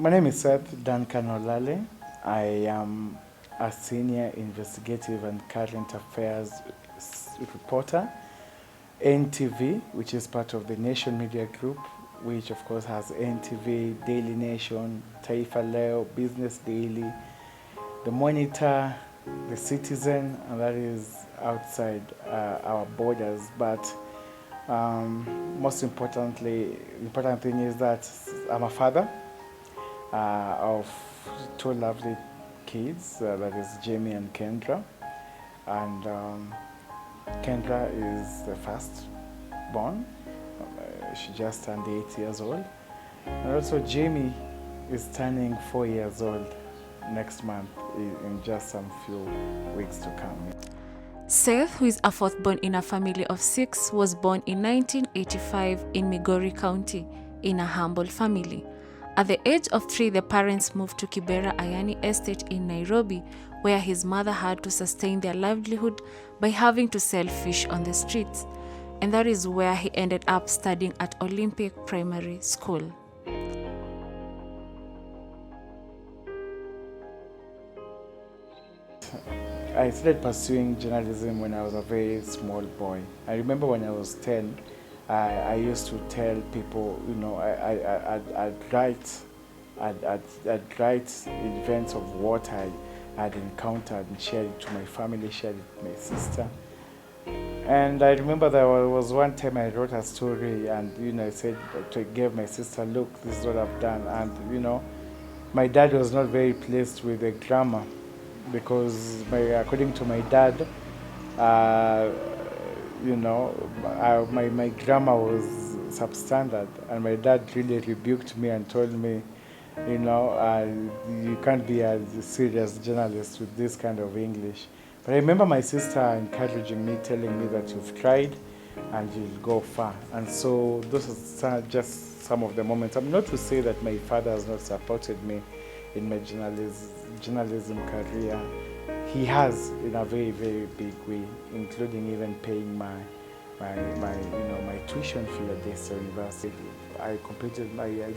My name is Seth Duncan Olale. I am a senior investigative and current affairs reporter, NTV, which is part of the Nation Media Group, which of course has NTV, Daily Nation, Taifa Leo, Business Daily, The Monitor, The Citizen, and that is outside our borders. But most importantly, the important thing is that I'm a father of two lovely kids, that is Jamie and Kendra. And Kendra is the first born. She just turned 8 years old. And also Jamie is turning 4 years old next month, in just some few weeks to come. Seth, who is a fourth born in a family of 6, was born in 1985 in Migori County in a humble family. At the age of 3, the parents moved to Kibera Ayani Estate in Nairobi, where his mother had to sustain their livelihood by having to sell fish on the streets. And that is where he ended up studying at Olympic Primary School. I started pursuing journalism when I was a very small boy. I remember when I was 10, I used to tell people, I'd write events of what I had encountered and shared it to my family, shared it with my sister. And I remember there was one time I wrote a story and, I said, I gave my sister, look, this is what I've done. And, my dad was not very pleased with the grammar because according to my dad, my grammar was substandard, and my dad really rebuked me and told me, you can't be a serious journalist with this kind of English. But I remember my sister encouraging me, telling me that you've tried and you'll go far. And so those are just some of the moments. I'm not to say that my father has not supported me in my journalism career. He has in a very, very big way, including even paying my tuition fee at this university. I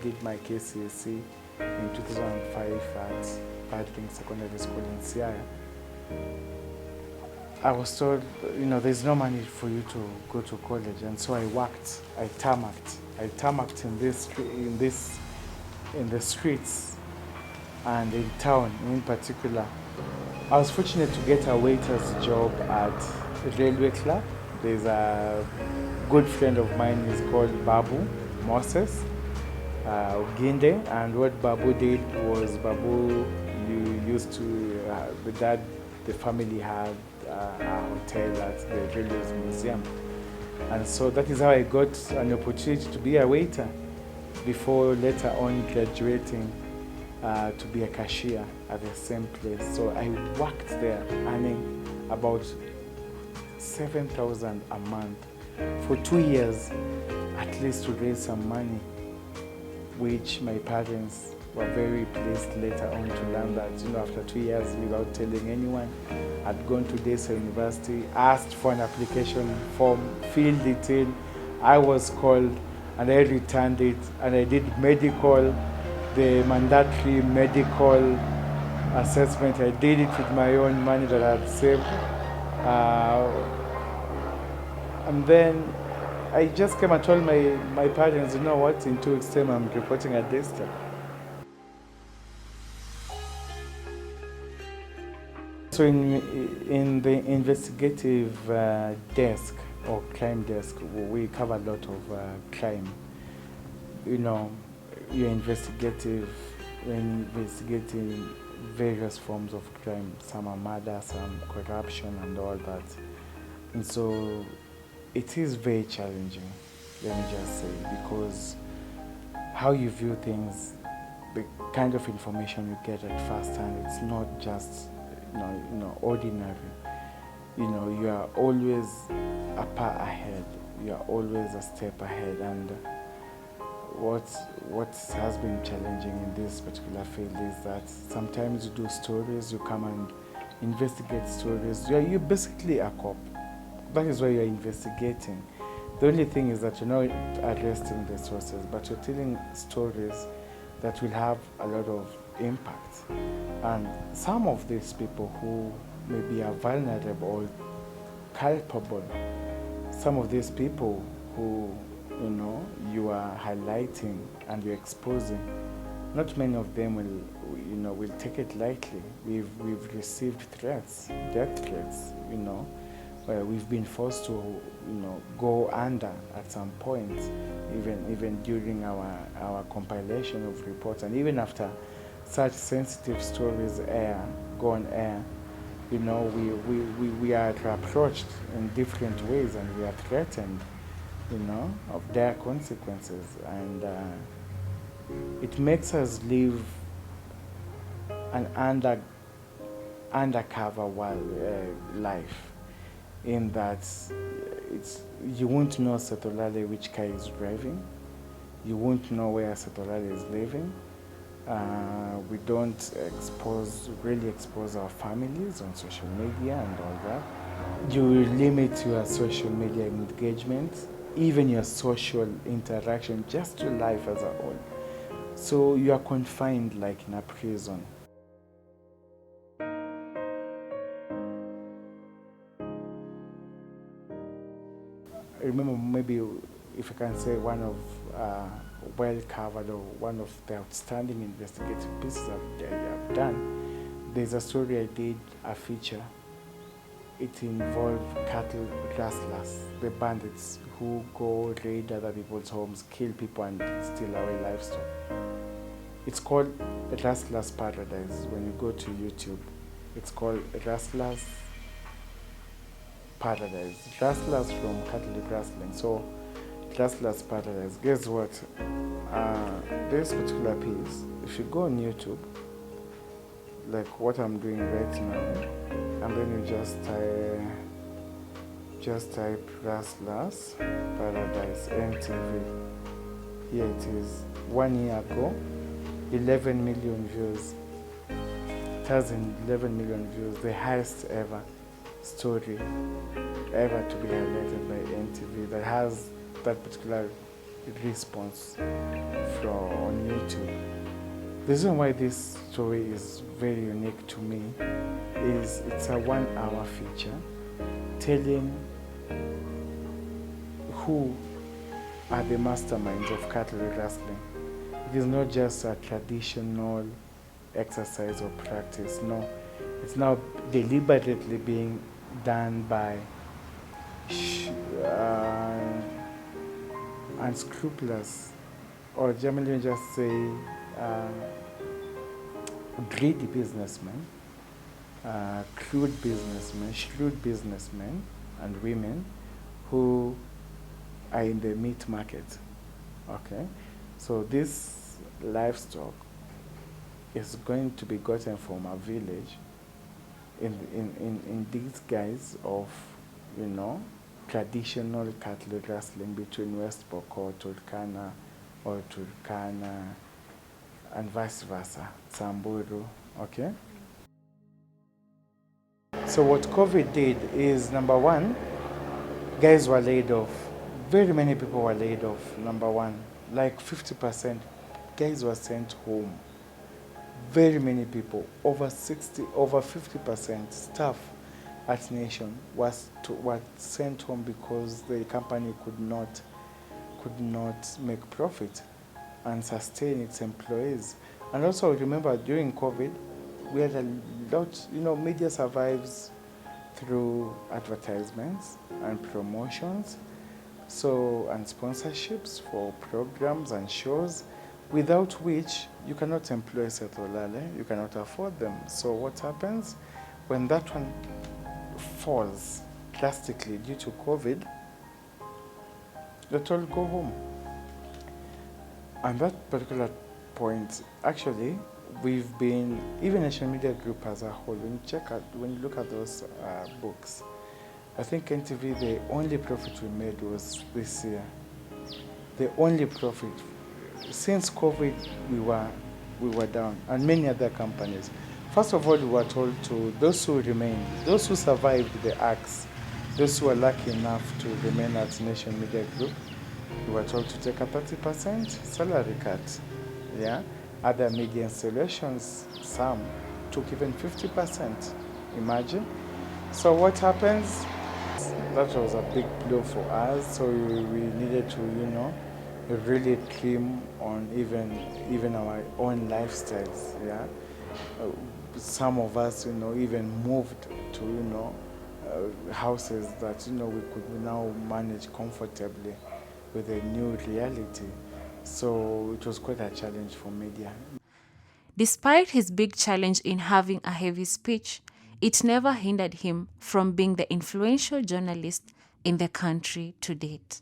did my KCSE in 2005 at Padring Secondary School in Siaya. I was told, there's no money for you to go to college, and so I worked. I tarmacked in the streets and in town in particular. I was fortunate to get a waiter's job at a railway club. There's a good friend of mine, he's called Babu Moses Oginde, and what Babu did was the family had a hotel at the Railways Museum. And so that is how I got an opportunity to be a waiter before later on graduating to be a cashier at the same place. So I worked there earning about 7,000 a month for 2 years, at least to raise some money, which my parents were very pleased later on to learn that, after 2 years without telling anyone, I'd gone to Desa University, asked for an application form, filled it in. I was called and I returned it, and I did medical, the mandatory medical assessment. I did it with my own money that I had saved. And then I just came and told my parents, you know what, in 2 weeks' time I'm reporting at Desta. So in the investigative desk or crime desk, we cover a lot of crime. You're investigating various forms of crime. Some are murder, some corruption and all that. And so it is very challenging, let me just say, because how you view things, the kind of information you get at first hand, it's not just ordinary. You are always a part ahead. You are always a step ahead. And what has been challenging in this particular field is that sometimes you do stories, you come and investigate stories. You're basically a cop. That is why you're investigating. The only thing is that you're not arresting the sources, but you're telling stories that will have a lot of impact. And some of these people who maybe are vulnerable or culpable, some of these people who, you are highlighting and you're exposing, not many of them will take it lightly. We've received threats, death threats, where we've been forced to, go under at some point, even during our compilation of reports, and even after such sensitive stories go on air, we are approached in different ways, and we are threatened, of their consequences, and it makes us live an undercover life, in that you won't know Seth Olale which car is driving, you won't know where Seth Olale is living. We don't really expose our families on social media and all that. You limit your social media engagement, even your social interaction, just to life as a whole. So you are confined like in a prison. I remember, maybe if I can say, one of well covered, or one of the outstanding investigative pieces I've done. There's a story I did, a feature. It involved cattle rustlers, the bandits who go raid other people's homes, kill people, and steal away livestock. It's called Rustlers Paradise. When you go to YouTube, it's called Rustlers Paradise. Rustlers from cattle rustling. So, Rustlers Paradise. Guess what? This particular piece, if you go on YouTube, like what I'm doing right now, and then you just type Rustlers Paradise NTV. Here it is. 1 year ago, 11 million views. It has 11 million views, the highest ever story ever to be highlighted by NTV that has that particular response on YouTube. The reason why this story is very unique to me is it's a 1 hour feature telling who are the masterminds of cattle rustling. It is not just a traditional exercise or practice, no. It's now deliberately being done by unscrupulous, or generally just say greedy businessmen, shrewd businessmen and women who are in the meat market. Okay, so this livestock is going to be gotten from a village in these guys of, traditional cattle rustling between West Pokot, Turkana, and vice versa, Samburu, okay? So what COVID did is, number one, guys were laid off. Very many people were laid off, number one. Like 50% guys were sent home. Very many people, over 50% staff at Nation were sent home because the company could not make profit and sustain its employees. And also remember, during COVID, we had a lot, media survives through advertisements and promotions, and sponsorships for programs and shows, without which you cannot employ Seth Olale, you cannot afford them. So what happens when that one falls drastically due to COVID? They told go home. And that particular point, actually, we've been, even Nation Media Group as a whole, when you look at those books, I think NTV, the only profit we made was this year. The only profit. Since COVID, we were down, and many other companies. First of all, we were told to those who remained, those who survived the acts, those who were lucky enough to remain at Nation Media Group, we were told to take a 30% salary cut. Yeah, Other media installations, some took even 50%. Imagine. So what happens? That was a big blow for us. So we needed to, really trim on even our own lifestyles. Yeah. Some of us, even moved to, houses that, we could now manage comfortably with a new reality. So it was quite a challenge for media. Despite his big challenge in having a heavy speech, it never hindered him from being the influential journalist in the country to date.